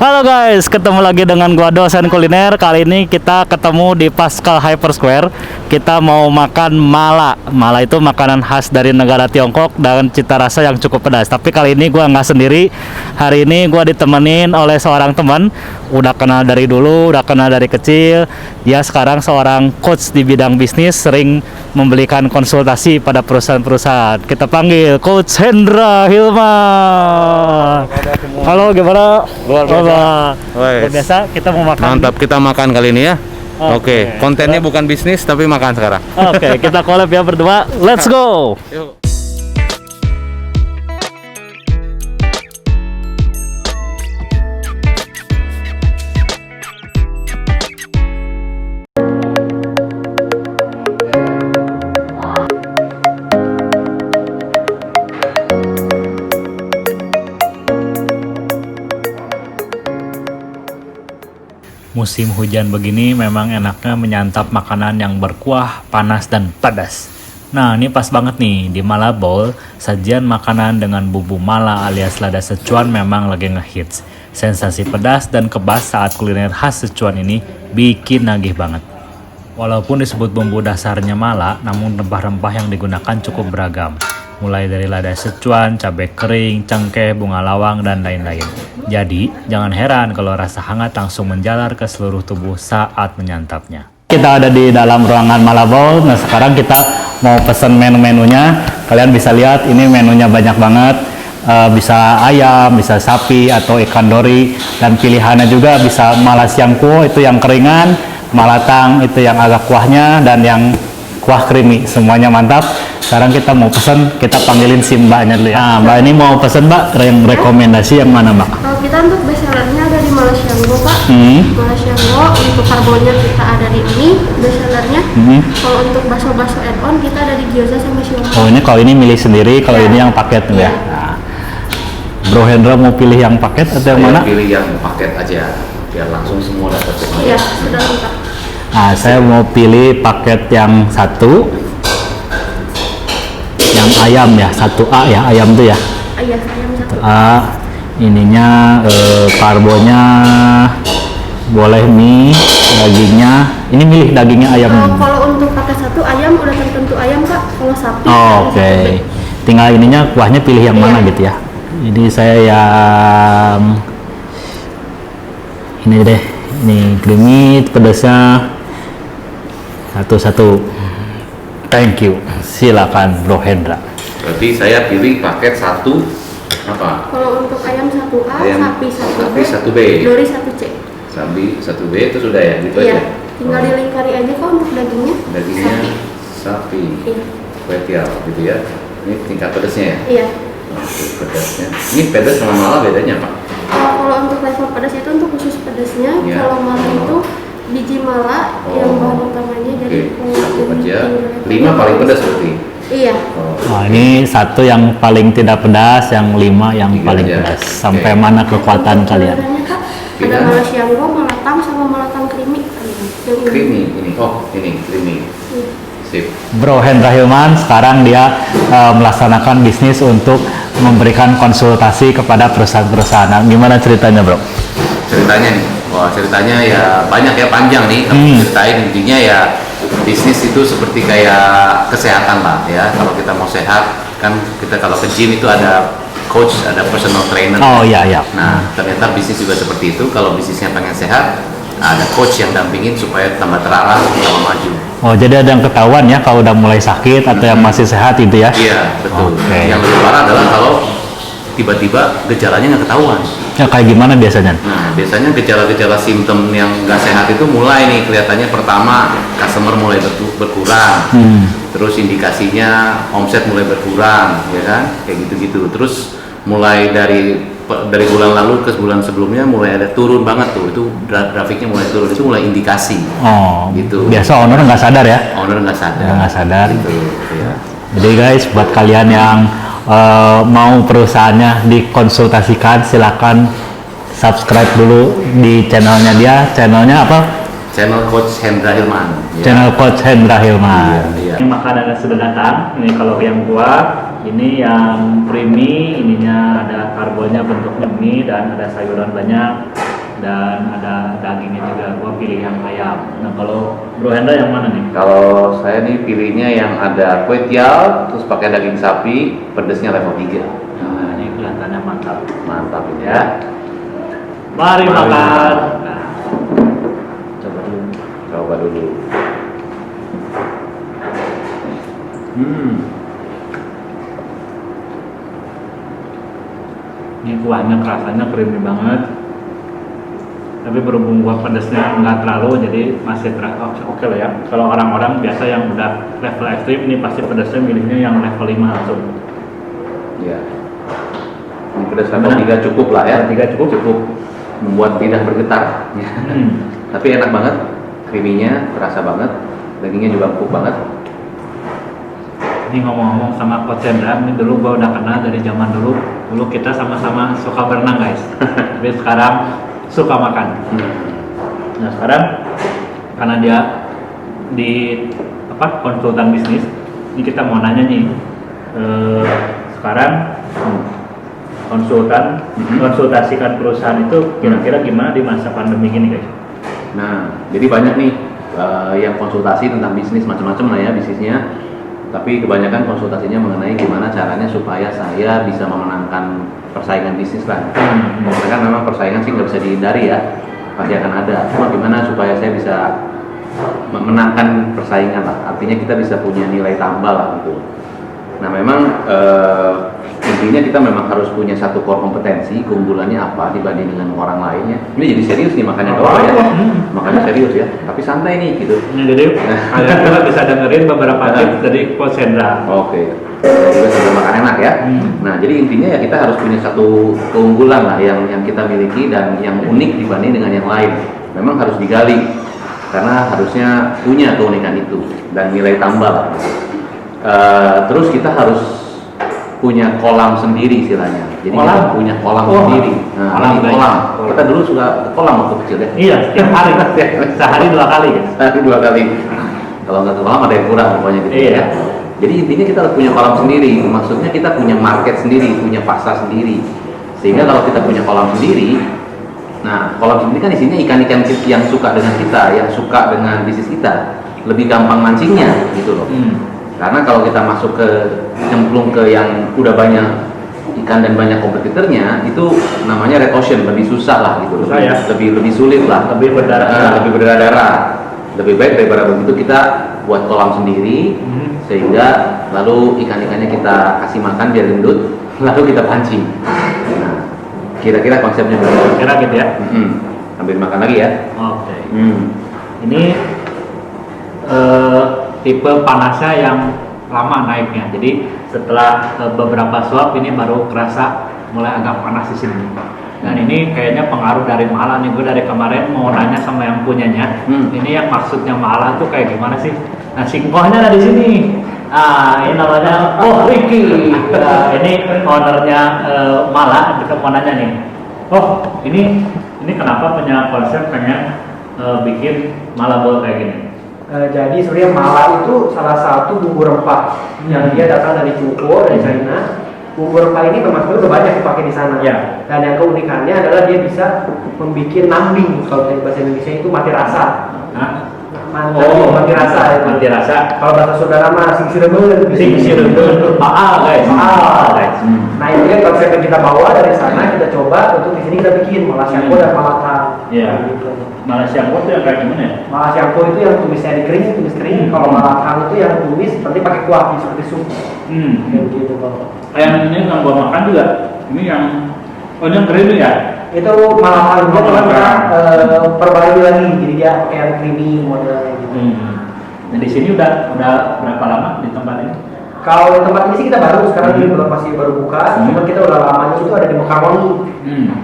Halo guys, ketemu lagi dengan gua dosen kuliner. Kali ini kita ketemu di Pascal Hyper Square. Kita mau makan mala. Mala itu makanan khas dari negara Tiongkok dan cita rasa yang cukup pedas. Tapi kali ini gua nggak sendiri. Hari ini gua ditemenin oleh seorang teman. Udah kenal dari dulu, udah kenal dari kecil. Dia sekarang seorang coach di bidang bisnis, sering memberikan konsultasi pada perusahaan-perusahaan. Kita panggil Coach Hendra Hilman. Halo, gimana? Luar biasa. Luar biasa, kita mau makan. Mantap, kita makan kali ini ya. Oke. Oke, kontennya bukan bisnis tapi makan sekarang. Oke, kita collab ya berdua. Let's go. Yuk. Musim hujan begini memang enaknya menyantap makanan yang berkuah, panas, dan pedas. Nah, ini pas banget nih, di Mala Bowl, sajian makanan dengan bumbu mala alias lada Sichuan memang lagi ngehits. Sensasi pedas dan kebas saat kuliner khas Sichuan ini bikin nagih banget. Walaupun disebut bumbu dasarnya mala, namun rempah-rempah yang digunakan cukup beragam. Mulai dari lada Sichuan, cabai kering, cengkeh, bunga lawang, dan lain-lain. Jadi, jangan heran kalau rasa hangat langsung menjalar ke seluruh tubuh saat menyantapnya. Kita ada di dalam ruangan Mala Bowl. Nah, sekarang kita mau pesen menu-menunya. Kalian bisa lihat, ini menunya banyak banget. Bisa ayam, bisa sapi, atau ikan dori. Dan pilihannya juga bisa mala siangkuo, itu yang keringan. Malatang, itu yang agak kuahnya. Dan yang kuah creamy, semuanya mantap. Sekarang kita mau pesen, kita panggilin si mbaknya dulu ya. Nah, mbak ini mau pesen mbak, yang rekomendasi yang mana mbak? Kalau kita untuk bestsellernya ada di Mala Sianggo pak. Mala Sianggo, untuk karbonya kita ada di ini bestsellernya. Kalau untuk bakso-bakso add-on kita ada di gyoza sama siomay. Oh, ini kalau ini milih sendiri, kalau ini yang paket ya. Nah, Bro Hendra mau pilih yang paket atau yang mana? Pilih yang paket aja, biar langsung semua dapat semua. Iya, sudah lengkap. Nah, saya mau pilih paket yang satu, yang ayam ya, 1A ya, ayam tuh ya. Iya, ayam satu. A, ininya karbonya boleh mie, dagingnya. Ini milih dagingnya ayam. Kalau untuk paket satu ayam udah tertentu ayam kak. Kalau sapi. Oke. Tinggal ininya kuahnya pilih yang mana gitu ya. Ini saya yang ini deh. Ini creamy, pedasnya satu-satu. Thank you. Silakan Bro Hendra. Berarti saya pilih paket satu apa? Kalau untuk ayam 1A, Ayam, sapi 1B, 1B, dori 1C. sapi 1B itu sudah ya, gitu Iya. aja. Tinggal dilingkari aja kok untuk dagingnya. Dagingnya Sapi. sapi, Iya. kwetiau gitu ya. Ini tingkat pedasnya ya. Iya. Oke, pedasnya. Ini pedas sama mala bedanya pak? Kalau untuk level pedas itu untuk khusus pedasnya. Iya. Kalau mala itu biji mala yang bahan utamanya Oke, dari satu aja. tinggi. 5 paling pedas berarti. Iya. Oh. Nah, ini satu yang paling tidak pedas, yang 5 yang Tiga paling aja. pedas. Sampai Oke. mana kekuatan kalian? Sebenarnya, Kak, ada Pilihan. mala sianggo, malatang sama malatang creamy. Yang ini. Creamy ini. Oh, ini creamy. Iya. Sip. Bro Hendra Hilman sekarang dia melaksanakan bisnis untuk memberikan konsultasi kepada perusahaan-perusahaan. Nah, gimana ceritanya bro? Ceritanya nih. Wah, ceritanya ya banyak ya, panjang nih. Kalau ceritain intinya ya bisnis itu seperti kayak kesehatan lah ya. Kalau kita mau sehat kan kita kalau ke gym itu ada coach, ada personal trainer. Oh iya iya. Nah, ternyata bisnis juga seperti itu. Kalau bisnisnya pengen sehat, ada coach yang dampingin supaya tambah terarah, tambah maju. Oh jadi ada yang ketahuan ya kalau udah mulai sakit atau yang masih sehat itu ya? Iya, betul. Oke. Yang lebih parah adalah kalau tiba-tiba gejalanya nggak ketahuan. Ya kayak gimana biasanya? Nah, biasanya gejala-gejala simptom yang nggak sehat itu mulai nih kelihatannya. Pertama, customer mulai berkurang. Terus indikasinya omset mulai berkurang, ya kan? Kayak gitu-gitu. Terus mulai dari bulan lalu ke bulan sebelumnya mulai ada turun banget tuh. Itu grafiknya mulai turun. Itu mulai indikasi. Oh Gitu. biasa owner nggak sadar ya? Owner nggak sadar. Nggak sadar. Gitu, ya. Jadi guys buat kalian yang mau perusahaannya dikonsultasikan silakan subscribe dulu di channelnya dia. Channelnya apa? Channel Coach Hendra Hilman. Ya. Channel Coach Hendra Hilman. Iya. Ini makanannya sudah datang. Ini kalau yang buah, ini yang creamy, ininya ada karbonya bentuknya mie dan ada sayuran banyak. dan ada dagingnya juga. Gua pilih yang ayam. Nah kalau Bro Hendra yang mana nih? Kalau saya nih pilihnya yang ada kue tiaw, terus pakai daging sapi, pedesnya level 3. Nah ini kelihatannya mantap. Mantap ini ya. Mari Mari makan. makan. Nah, coba dulu. Coba dulu. Ini kuahnya rasanya creamy banget. Tapi berhubung gua pedasnya nggak terlalu, jadi masih oke lah ya. Kalau orang-orang biasa yang udah level ekstrim, ini pasti pedasnya milihnya yang level 5 langsung. Ya. Ini pedas level 3 cukup lah ya. 3 cukup. Cukup membuat lidah bergetar. Tapi enak banget, creamy-nya terasa banget, dagingnya juga empuk banget. Ini ngomong-ngomong sama Coach Hendra, ini dulu gua udah kenal dari zaman dulu. Dulu kita sama-sama suka berenang guys. Tapi sekarang suka makan. Nah sekarang karena dia di konsultan bisnis, ini kita mau nanya nih. Sekarang konsultasikan perusahaan itu kira-kira gimana di masa pandemi gini guys? Nah, jadi banyak nih yang konsultasi tentang bisnis macam-macam lah ya bisnisnya. Tapi kebanyakan konsultasinya mengenai gimana caranya supaya saya bisa memenangkan persaingan bisnis lah. Karena kan memang persaingan sih nggak bisa dihindari ya, pasti akan ada. Cuma gimana supaya saya bisa memenangkan persaingan lah. Artinya kita bisa punya nilai tambah lah gitu. Nah memang intinya kita memang harus punya satu core kompetensi, keunggulannya apa dibanding dengan orang lainnya. Ini jadi serius nih makanya doang ya, makanya serius ya. Tapi santai nih gitu. Jadi kita bisa dengerin beberapa tips dari Coach Hendra. Oke, juga sambil makan enak ya. Nah jadi intinya ya kita harus punya satu keunggulan lah yang kita miliki dan yang unik dibanding dengan yang lain. Memang harus digali karena harusnya punya keunikan itu dan nilai tambah lah. Terus kita harus punya kolam sendiri istilahnya. Jadi kita punya kolam sendiri. Nah, kolam. Kita dulu suka ke kolam waktu kecil ya. Iya, setiap hari. Sehari 2 kali. Sehari 2 kali. Kalau nggak ke kolam ada yang kurang pokoknya gitu ya. Jadi intinya kita harus punya kolam sendiri. Maksudnya kita punya market sendiri, punya pasar sendiri. Sehingga kalau kita punya kolam sendiri, nah kolam sendiri kan isinya ikan-ikan yang suka dengan kita, yang suka dengan bisnis kita, lebih gampang mancingnya gitu loh. Karena kalau kita masuk ke cemplung ke yang udah banyak ikan dan banyak kompetitornya, itu namanya red ocean, lebih susah lah gitu, lebih sulit lah, lebih berdarah-darah. Lebih baik daripada begitu kita buat kolam sendiri, sehingga lalu ikan-ikannya kita kasih makan biar gendut, lalu kita pancing. Nah, kira-kira konsepnya begitu. Kira gitu ya. Sambil makan lagi ya. Oke. Ini tipe panasnya yang lama naiknya. Jadi setelah beberapa suap ini baru kerasa mulai agak panas di sini. Dan ini kayaknya pengaruh dari Mala nih. Gue dari kemarin mau nanya sama yang punyanya. Ini yang maksudnya Mala tuh kayak gimana sih? Nah singkohnya ada di sini. Ah ini namanya Ricky. Nah, ini ownernya Mala. Kita mau nanya nih. Ini kenapa punya konsep pengen bikin Mala Bowl kayak gini? Jadi sebenarnya Mala itu salah satu bumbu rempah yang dia datang dari Cuko, dari China. Bumbu rempah ini memang sebenarnya udah banyak dipakai di sana. Ya. Dan yang keunikannya adalah dia bisa membuat nambing, kalau dari bahasa Indonesia itu mati rasa. Mati rasa itu. Mati rasa. Kalau bahasa saudara mah sing sirebeun. Sing sirebeun. Baal guys. Nah ini kan konsep yang kita bawa dari sana, kita coba untuk di sini kita bikin Mala Syangko dan Mala Tang. Iya. Mala Syangko itu yang kayak gimana ya? Mala Syangko itu yang tumisnya dikering, tumis kering. Kalau Mala Tang itu yang tumis seperti pakai kuah seperti sup. Kayak gitu kalau. Yang ini yang gua makan juga. Ini yang ini yang kering ya? Itu Mala Tang juga telah kita perbarui lagi, jadi dia pakai yang creamy modelnya gitu. Nah di sini udah berapa lama di tempat ini? Kalau di tempat ini sih kita baru, sekarang ini belum masih baru buka. Cuma kita udah lamanya itu ada di Mekarwangi.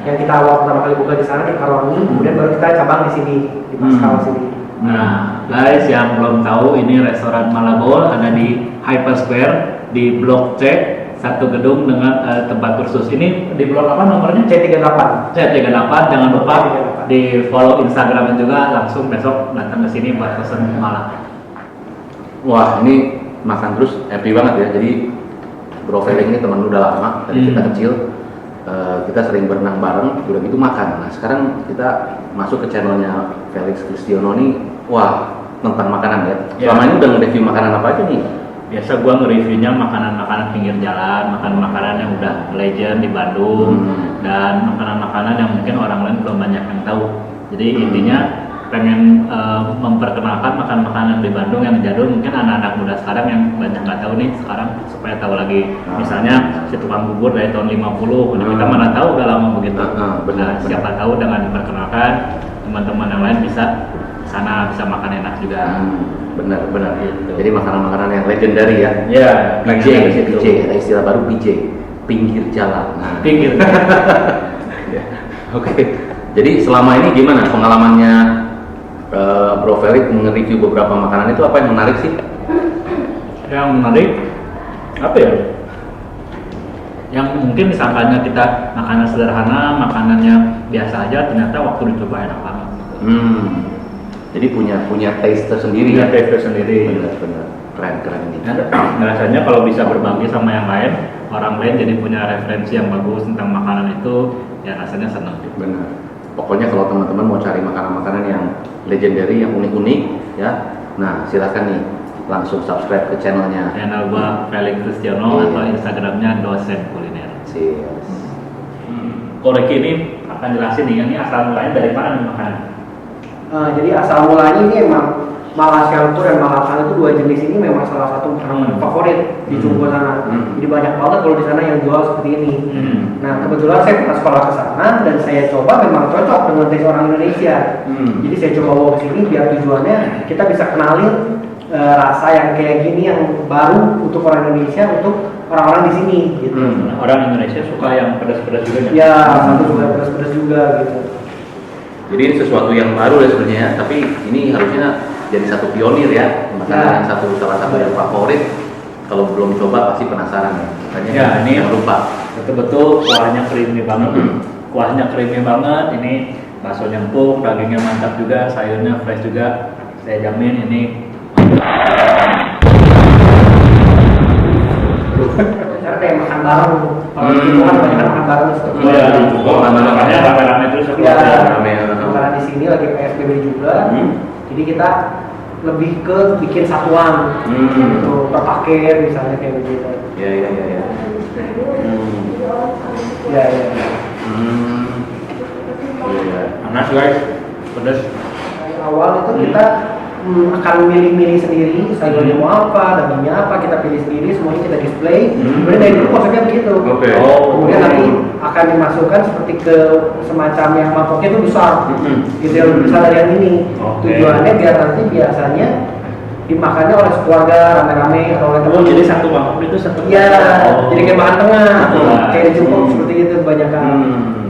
Yang kita awal pertama kali buka di sana di Mekarwangi, kemudian baru kita cabang di sini di Pascal sini. Nah guys yang belum tahu, ini restoran Mala Bowl ada di Hyper Square di Blok C, satu gedung dengan tempat kursus. Ini di blok apa nomornya? C38. C38. Jangan lupa di follow Instagramnya juga, langsung besok datang ke sini buat pesen Mala. Wah ini makan terus happy banget ya. Jadi Bro Felix ini teman udah lama dari kita kecil. kita sering berenang bareng, udah gitu makan. Nah sekarang kita masuk ke channelnya Felix Kristiono nih, wah tentang makanan ya. Selama ini udah nge-review makanan apa aja nih? Biasa gua nge-reviewnya makanan-makanan pinggir jalan, makanan-makanan yang udah legend di Bandung, dan makanan-makanan yang mungkin orang lain belum banyak yang tahu. Jadi intinya pengen memperkenalkan makan-makanan di Bandung yang jadul, mungkin anak-anak muda sekarang yang banyak nggak tahu nih sekarang, supaya tahu lagi. Misalnya si tukang bubur dari tahun 50, nah kita mana tahu udah lama begitu. Benar. Siapa tahu dengan diperkenalkan, teman-teman yang lain bisa sana bisa makan enak juga. Benar. Gitu. Jadi makanan-makanan yang legendary ya. Ya, PJ, ada istilah baru PJ, pinggir jalan. Nah. Pinggir. Ya. Oke. Jadi selama ini gimana pengalamannya Bro Felix nge-review beberapa makanan itu, apa yang menarik sih? Yang menarik apa ya? Yang mungkin disangkanya kita makanan sederhana, makanannya biasa aja, ternyata waktu dicoba enak banget. Jadi punya taste tersendiri ya. Taste tersendiri. Benar. Keren ini. Rasanya kalau bisa berbagi sama yang lain, orang lain jadi punya referensi yang bagus tentang makanan itu, ya rasanya senang. Benar. Pokoknya kalau teman-teman mau cari makanan-makanan yang legendary, yang unik-unik ya, nah silakan nih langsung subscribe ke channelnya. Channel gua Felix Kristiono atau Instagramnya Dosen Kuliner. Koreki ini akan jelasin nih, ini asal mulanya dari mana nih makanan? Jadi asal mulanya ini emang Malaysian dan Malakan itu dua jenis ini memang salah satu makanan favorit di Jumbo sana. Jadi banyak banget kalau di sana yang jual seperti ini. Nah kebetulan saya pernah sekolah ke sana dan saya coba memang cocok dengan taste orang Indonesia. Jadi saya coba bawa ke sini biar tujuannya kita bisa kenalin rasa yang kayak gini yang baru untuk orang Indonesia, untuk orang-orang di sini gitu. Orang Indonesia suka yang pedas-pedas juga ya? Satu suka pedas-pedas juga gitu. Jadi ini sesuatu yang baru ya sebenarnya, tapi ini harusnya jadi satu pionir ya, makanan yang salah satu yang favorit. Kalau belum coba pasti penasaran ya. Makanya ya, ini jangan lupa. Betul-betul kuahnya creamy banget. Kuahnya creamy banget. Ini baksonya empuk, dagingnya mantap juga, sayurnya fresh juga. Saya jamin ini Cara kayak makan bareng. Kalau itu kan banyak makan bareng seperti makanya rame-rame terus. Karena di sini lagi PSBB juga. Jadi kita lebih ke bikin satuan, gitu, per paket misalnya kayak begitu. Ya. Panas guys, pedas. Dari awal itu kita akan milih-milih sendiri sayurnya mau apa, dagingnya apa, kita pilih sendiri, semuanya kita display. Kemudian dari dulu konsepnya begitu. Kemudian nanti akan dimasukkan seperti ke semacam yang mangkoknya itu besar, gitu yang lebih besar dari yang ini. Tujuannya biar nanti biasanya dimakannya oleh keluarga rame-rame atau oleh teman. Jadi satu mangkok itu satu. Iya, jadi kayak makan tengah, kayak cukup seperti itu kebanyakan.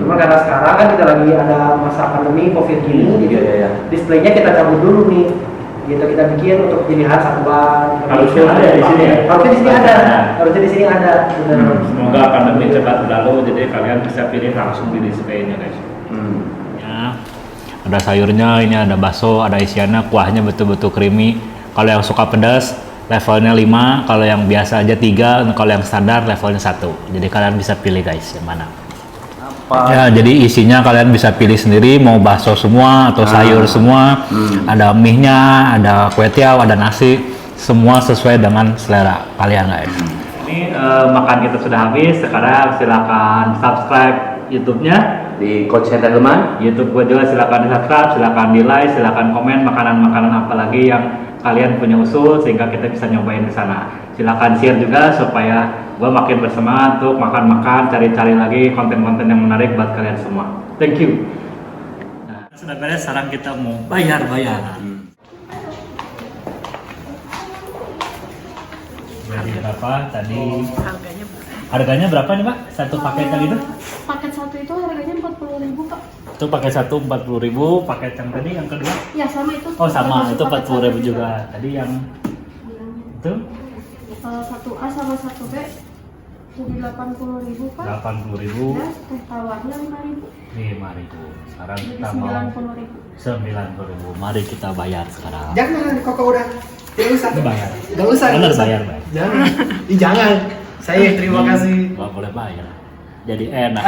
Cuma karena sekarang kan kita lagi ada masa pandemi COVID gini, jadi displaynya kita cabut dulu nih. Gitu kita bikin untuk pilihan satuan. Harusnya ada di sini. Harusnya di sini ada. Harusnya di sini ada. Semoga pandemi cepat berlalu, jadi kalian bisa pilih langsung di displaynya guys. Ya, ada sayurnya, ini ada bakso, ada isiannya, kuahnya betul-betul creamy. Kalau yang suka pedas levelnya 5, kalau yang biasa aja 3, kalau yang standar levelnya 1. Jadi kalian bisa pilih guys yang mana. Ya, jadi isinya kalian bisa pilih sendiri, mau bakso semua atau sayur semua. Ada mie-nya, ada kue tiaw, ada nasi, semua sesuai dengan selera kalian guys. Ini makan kita sudah habis, sekarang silakan subscribe YouTube-nya Di Coach Hendelman. YouTube gue juga silakan di subscribe, silakan di like, silakan komen makanan-makanan apa lagi yang kalian punya usul sehingga kita bisa nyobain di sana. Silakan share juga supaya gue makin bersemangat untuk makan-makan, cari-cari lagi konten-konten yang menarik buat kalian semua. Thank you. Nah, sudah beres, sekarang kita mau bayar-bayar. Jadi berapa tadi? Harganya berapa nih Pak? Satu paket tadi itu? Paket satu itu harganya 40.000 Pak. Itu paket satu 40.000, paket yang tadi yang kedua? Ya sama itu. Oh sama, itu paket 40.000 satu juga. Tadi yang itu? Satu A sama satu B jadi 80.000 Pak. 80.000. Ya, teh tawarnya 5.000. 5.000. Sekarang Jadi kita mau 90.000. 90.000. Mari kita bayar sekarang. Jangan, kok udah. Tidak usah. Itu bayar. Gak usah. Benar bayar, Pak. Jangan. Jangan. Saya terima kasih. Nggak boleh bayar. jadi enak.